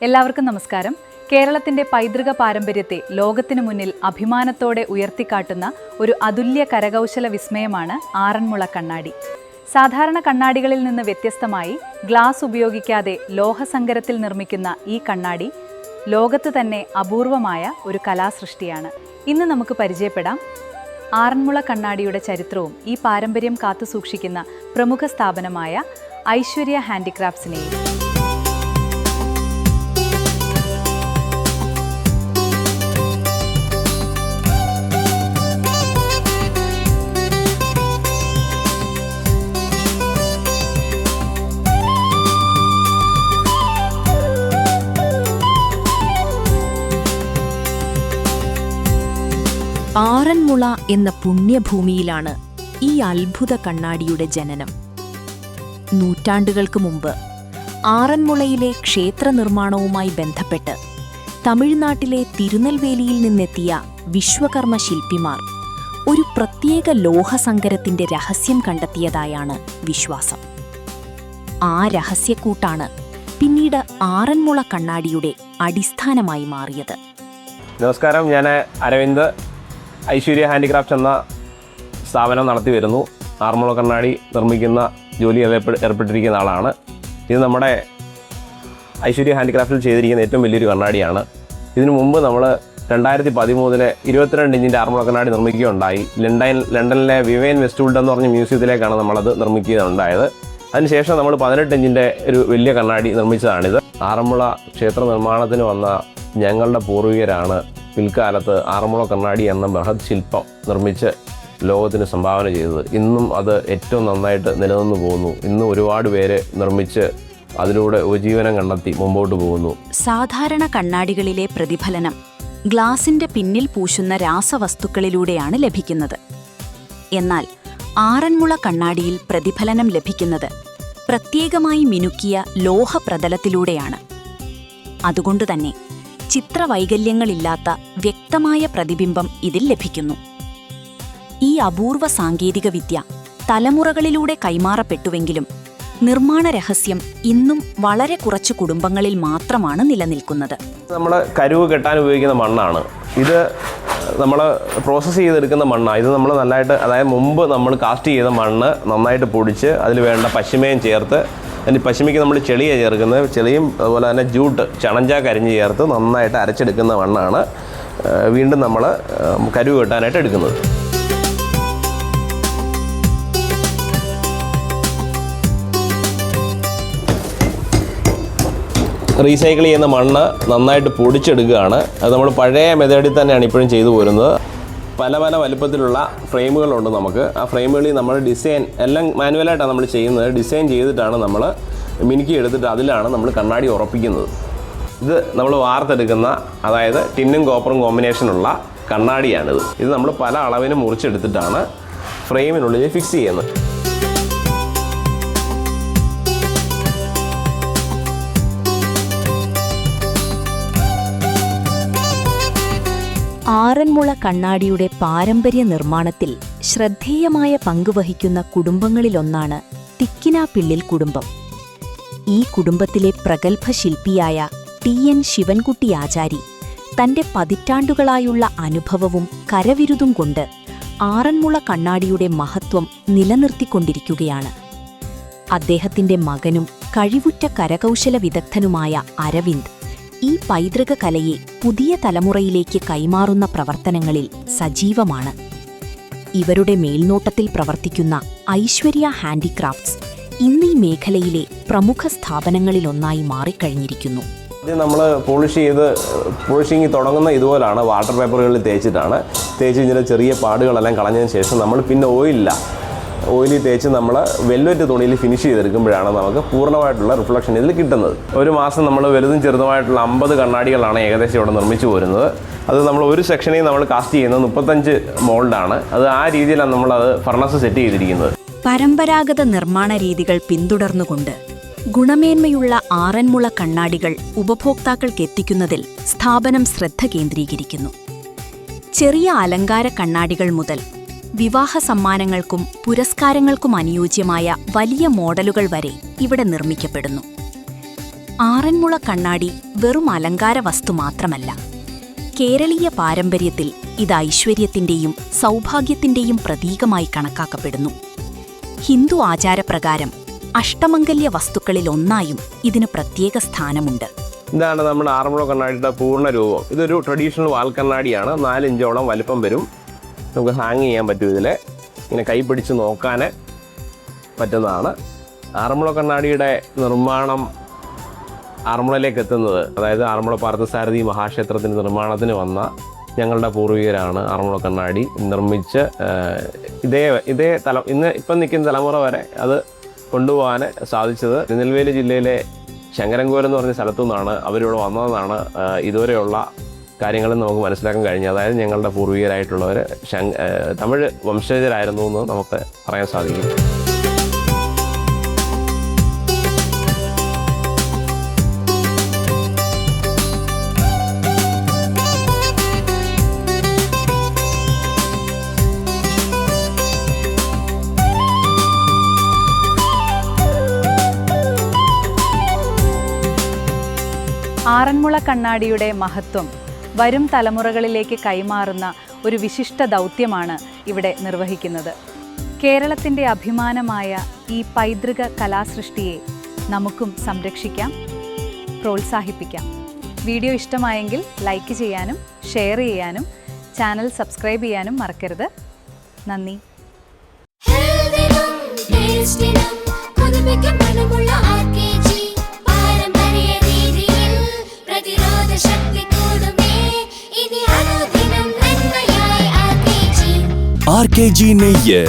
എല്ലാവർക്കും നമസ്കാരം. കേരളത്തിന്റെ പൈതൃക പാരമ്പര്യത്തെ ലോകത്തിനു മുന്നിൽ അഭിമാനത്തോടെ ഉയർത്തിക്കാട്ടുന്ന ഒരു അതുല്യ കരകൗശല വിസ്മയമാണ് ആറന്മുള കണ്ണാടി. സാധാരണ കണ്ണാടികളിൽ നിന്ന് വ്യത്യസ്തമായി ഗ്ലാസ് ഉപയോഗിക്കാതെ ലോഹസങ്കരത്തിൽ നിർമ്മിക്കുന്ന ഈ കണ്ണാടി ലോകത്ത് തന്നെ അപൂർവമായ ഒരു കലാസൃഷ്ടിയാണ്. ഇന്ന് നമുക്ക് പരിചയപ്പെടാം ആറന്മുള കണ്ണാടിയുടെ ചരിത്രവും ഈ പാരമ്പര്യം കാത്തുസൂക്ഷിക്കുന്ന പ്രമുഖ സ്ഥാപനമായ ഐശ്വര്യ ഹാൻഡിക്രാഫ്റ്റ്സിനെയും. ആറന്മുള എന്ന പുണ്യഭൂമിയിലാണ് ഈ അത്ഭുത കണ്ണാടിയുടെ ജനനം. നൂറ്റാണ്ടുകൾക്ക് മുമ്പ് ആറന്മുളയിലെ ക്ഷേത്ര നിർമ്മാണവുമായി ബന്ധപ്പെട്ട് തമിഴ്നാട്ടിലെ തിരുനെൽവേലിയിൽ നിന്നെത്തിയ വിശ്വകർമ്മ ശില്പിമാർ ഒരു പ്രത്യേക ലോഹസങ്കരത്തിന്റെ രഹസ്യം കണ്ടെത്തിയതായാണ് വിശ്വാസം. ആ രഹസ്യക്കൂട്ടാണ് പിന്നീട് ആറന്മുള കണ്ണാടിയുടെ അടിസ്ഥാനമായി മാറിയത്. നമസ്കാരം, ഞാൻ അരവിന്ദ്. ഐശ്വര്യ ഹാൻഡിക്രാഫ്റ്റ്സ് എന്ന സ്ഥാപനം നടത്തി വരുന്നു. ആറന്മുള കണ്ണാടി നിർമ്മിക്കുന്ന ജോലി ഏർപ്പെട്ടിരിക്കുന്ന ആളാണ്. ഇത് നമ്മുടെ ഐശ്വര്യ ഹാൻഡിക്രാഫ്റ്റിൽ ചെയ്തിരിക്കുന്ന ഏറ്റവും വലിയൊരു കണ്ണാടിയാണ്. ഇതിനു മുമ്പ് നമ്മൾ 2013 22 ഇഞ്ചിൻ്റെ ആറന്മുള കണ്ണാടി നിർമ്മിക്കുകയുണ്ടായി. ലണ്ടനിലെ വിവൈൻ വെസ്റ്റ്വുഡ് എന്ന് പറഞ്ഞ മ്യൂസിയത്തിലേക്കാണ് നമ്മളത് നിർമ്മിക്കുകയുണ്ടായത്. അതിനുശേഷം നമ്മൾ 18 ഇഞ്ചിൻ്റെ ഒരു വലിയ കണ്ണാടി നിർമ്മിച്ചതാണിത്. ആറന്മുള ക്ഷേത്ര നിർമ്മാണത്തിന് വന്ന ഞങ്ങളുടെ പൂർവികരാണ് പിൽക്കാലത്ത് ആറന്മുള കണ്ണാടി എന്ന ബൃഹത് ശില്പം നിർമ്മിച്ച് ലോകത്തിന് സംഭാവന ചെയ്തത്. ഇന്നും അത് ഏറ്റവും നന്നായിട്ട് നിലനിന്ന് പോകുന്നു. ഇന്ന് ഒരുപാട് പേര് നിർമ്മിച്ച് അതിലൂടെ ഉപജീവനം കണ്ടെത്തി മുമ്പോട്ട് പോകുന്നു. സാധാരണ കണ്ണാടികളിലെ പ്രതിഫലനം ഗ്ലാസിന്റെ പിന്നിൽ പൂശുന്ന രാസവസ്തുക്കളിലൂടെയാണ് ലഭിക്കുന്നത്. എന്നാൽ ആറന്മുള കണ്ണാടിയിൽ പ്രതിഫലനം ലഭിക്കുന്നത് പ്രത്യേകമായി മിനുക്കിയ ലോഹപ്രതലത്തിലൂടെയാണ്. അതുകൊണ്ടുതന്നെ ചിത്രവൈകല്യങ്ങളില്ലാത്ത വ്യക്തമായ പ്രതിബിംബം ഇതിൽ ലഭിക്കുന്നു. ഈ അപൂർവ സാങ്കേതികവിദ്യ തലമുറകളിലൂടെ കൈമാറപ്പെട്ടുവെങ്കിലും നിർമ്മാണ രഹസ്യം ഇന്നും വളരെ കുറച്ച് കുടുംബങ്ങളിൽ മാത്രമാണ് നിലനിൽക്കുന്നത്. നമ്മൾ കരുവ് കെട്ടാൻ ഉപയോഗിക്കുന്ന മണ്ണാണ് ഇത്. നമ്മൾ പ്രോസസ്സ് ചെയ്തെടുക്കുന്ന മണ്ണാണ് ഇത്. നമ്മൾ നല്ലതായിട്ട്, അതായത് മുമ്പ് നമ്മൾ കാസ്റ്റ് ചെയ്ത മണ്ണ് നന്നായിട്ട് പൊടിച്ച് അതിൽ വേണ്ട പശിമയും ചേർത്ത്, അതിന് പശിമയ്ക്ക് നമ്മൾ ചെളിയാണ് ചേർക്കുന്നത്. ചെളിയും അതുപോലെ തന്നെ ജൂട്ട്, ചണഞ്ചാ കരിഞ്ഞ് ചേർത്ത് നന്നായിട്ട് അരച്ചെടുക്കുന്ന മണ്ണാണ് വീണ്ടും നമ്മൾ കരുവ് കെട്ടാനായിട്ട് എടുക്കുന്നത്. റീസൈക്കിൾ ചെയ്യുന്ന മണ്ണ് നന്നായിട്ട് പൊടിച്ചെടുക്കുകയാണ്. അത് നമ്മൾ പഴയ മെത്തേഡിൽ തന്നെയാണ് ഇപ്പോഴും ചെയ്തു പോരുന്നത്. പല പല വലുപ്പത്തിലുള്ള ഫ്രെയിമുകളുണ്ട് നമുക്ക്. ആ ഫ്രെയിമുകളിൽ നമ്മൾ ഡിസൈൻ എല്ലാം മാനുവലായിട്ടാണ് നമ്മൾ ചെയ്യുന്നത്. ഡിസൈൻ ചെയ്തിട്ടാണ് നമ്മൾ മിനുക്കി എടുത്തിട്ട് അതിലാണ് നമ്മൾ കണ്ണാടി ഉറപ്പിക്കുന്നത്. ഇത് നമ്മൾ വാർത്തെടുക്കുന്ന, അതായത് ടിന്നും കോപ്പറും കോമ്പിനേഷനുള്ള കണ്ണാടിയാണിത്. ഇത് നമ്മൾ പല അളവിന് മുറിച്ചെടുത്തിട്ടാണ് ഫ്രെയിമിനുള്ളിൽ ഫിക്സ് ചെയ്യുന്നത്. ആറന്മുള കണ്ണാടിയുടെ പാരമ്പര്യ നിർമ്മാണത്തിൽ ശ്രദ്ധേയമായ പങ്കുവഹിക്കുന്ന കുടുംബങ്ങളിലൊന്നാണ് തിക്കിനാപ്പിള്ളിൽ കുടുംബം. ഈ കുടുംബത്തിലെ പ്രഗത്ഭ ശില്പിയായ TN ശിവൻകുട്ടി ആചാരി തന്റെ പതിറ്റാണ്ടുകളായുള്ള അനുഭവവും കരവിരുതും കൊണ്ട് ആറന്മുള കണ്ണാടിയുടെ മഹത്വം നിലനിർത്തിക്കൊണ്ടിരിക്കുകയാണ്. അദ്ദേഹത്തിന്റെ മകനും കഴിവുറ്റ കരകൗശല വിദഗ്ധനുമായ അരവിന്ദ് ഈ പൈതൃക കലയെ പുതിയ തലമുറയിലേക്ക് കൈമാറുന്ന പ്രവർത്തനങ്ങളിൽ സജീവമാണ്. ഇവരുടെ മേൽനോട്ടത്തിൽ പ്രവർത്തിക്കുന്ന ഐശ്വര്യ ഹാൻഡിക്രാഫ്റ്റ്സ് ഇന്ന് ഈ മേഖലയിലെ പ്രമുഖ സ്ഥാപനങ്ങളിലൊന്നായി മാറിക്കഴിഞ്ഞിരിക്കുന്നു. നമ്മൾ പോളിഷിങ് തുടങ്ങുന്ന ഇതുപോലാണ്. വാട്ടർ പേപ്പറുകളിൽ തേച്ചിട്ട് ഇങ്ങനെ ചെറിയ പാടുകളെല്ലാം കളഞ്ഞതിന് ശേഷം നമ്മൾ പിന്നെ ഓയിലിൽ തേച്ച് നമ്മൾ വെൽവെറ്റ് തുണിയിൽ ഫിനിഷ് ചെയ്തെടുക്കുമ്പോഴാണ് നമുക്ക് പൂർണ്ണമായിട്ടുള്ള റിഫ്ലക്ഷൻ ഇതിൽ കിട്ടുന്നത്. ഒരു മാസം നമ്മൾ വലുതും ചെറുതുമായിട്ടുള്ള 50 കണ്ണാടികളാണ് ഏകദേശം ഇവിടെ നിർമ്മിച്ചു പോരുന്നത്. അത് നമ്മൾ ഒരു സെക്ഷനിൽ നമ്മൾ കാസ്റ്റ് ചെയ്യുന്നത് 35 മോൾഡാണ്. അത് ആ രീതിയിലാണ് നമ്മളത് ഫർണസ് സെറ്റ് ചെയ്തിരിക്കുന്നത്. പരമ്പരാഗത നിർമ്മാണ രീതികൾ പിന്തുടർന്നുകൊണ്ട് ഗുണമേന്മയുള്ള ആറന്മുള കണ്ണാടികൾ ഉപഭോക്താക്കൾക്ക് എത്തിക്കുന്നതിൽ സ്ഥാപനം ശ്രദ്ധ കേന്ദ്രീകരിക്കുന്നു. ചെറിയ അലങ്കാര കണ്ണാടികൾ മുതൽ വിവാഹ സമ്മാനങ്ങൾക്കും പുരസ്കാരങ്ങൾക്കും അനുയോജ്യമായ വലിയ മോഡലുകൾ വരെ ഇവിടെ നിർമ്മിക്കപ്പെടുന്നു. ആറന്മുള കണ്ണാടി വെറും അലങ്കാര വസ്തു മാത്രമല്ല. കേരളീയ പാരമ്പര്യത്തിൽ ഇത് ഐശ്വര്യത്തിന്റെയും സൗഭാഗ്യത്തിന്റെയും പ്രതീകമായി കണക്കാക്കപ്പെടുന്നു. ഹിന്ദു ആചാരപ്രകാരം അഷ്ടമംഗല്യ വസ്തുക്കളിലൊന്നായും ഇതിന് പ്രത്യേക സ്ഥാനമുണ്ട്. ഇതാണ് നമ്മുടെ ആറന്മുള കണ്ണാടിയുടെ പൂർണ്ണ രൂപം. ഇതൊരു ട്രഡീഷണൽ വാൽ കണ്ണാടിയാണ്. 4 ഇഞ്ചോളം വലിപ്പം വരും. നമുക്ക് ഹാങ് ചെയ്യാൻ പറ്റും. ഇതിൽ ഇങ്ങനെ കൈ പിടിച്ച് നോക്കാൻ പറ്റുന്നതാണ്. ആറന്മുള കണ്ണാടിയുടെ നിർമ്മാണം ആറന്മുളയിലേക്ക് എത്തുന്നത്, അതായത് ആറന്മുള പാർത്ഥസാരഥി മഹാക്ഷേത്രത്തിൻ്റെ നിർമ്മാണത്തിന് വന്ന ഞങ്ങളുടെ പൂർവികരാണ് ആറന്മുള കണ്ണാടി നിർമ്മിച്ച് ഇപ്പം നിൽക്കുന്ന തലമുറ വരെ അത് കൊണ്ടുപോകാൻ സാധിച്ചത്. തിരുനെൽവേലി ജില്ലയിലെ ശങ്കരൻകോലം എന്ന് പറഞ്ഞ സ്ഥലത്തു നിന്നാണ് അവരിവിടെ വന്നതെന്നാണ് ഇതുവരെയുള്ള കാര്യങ്ങളും നമുക്ക് മനസ്സിലാക്കാൻ കഴിഞ്ഞത്. അതായത് ഞങ്ങളുടെ പൂർവികരായിട്ടുള്ളവർ തമിഴ് വംശജരായിരുന്നു എന്ന് നമുക്ക് പറയാൻ സാധിക്കും. ആറന്മുള കണ്ണാടിയുടെ മഹത്വം വരും തലമുറകളിലേക്ക് കൈമാറുന്ന ഒരു വിശിഷ്ട ദൗത്യമാണ് ഇവിടെ നിർവഹിക്കുന്നത്. കേരളത്തിൻ്റെ അഭിമാനമായ ഈ പൈതൃക കലാസൃഷ്ടിയെ നമുക്കും സംരക്ഷിക്കാം, പ്രോത്സാഹിപ്പിക്കാം. വീഡിയോ ഇഷ്ടമായെങ്കിൽ ലൈക്ക് ചെയ്യാനും ഷെയർ ചെയ്യാനും ചാനൽ സബ്സ്ക്രൈബ് ചെയ്യാനും മറക്കരുത്. നന്ദി. RKG നെയ്യ്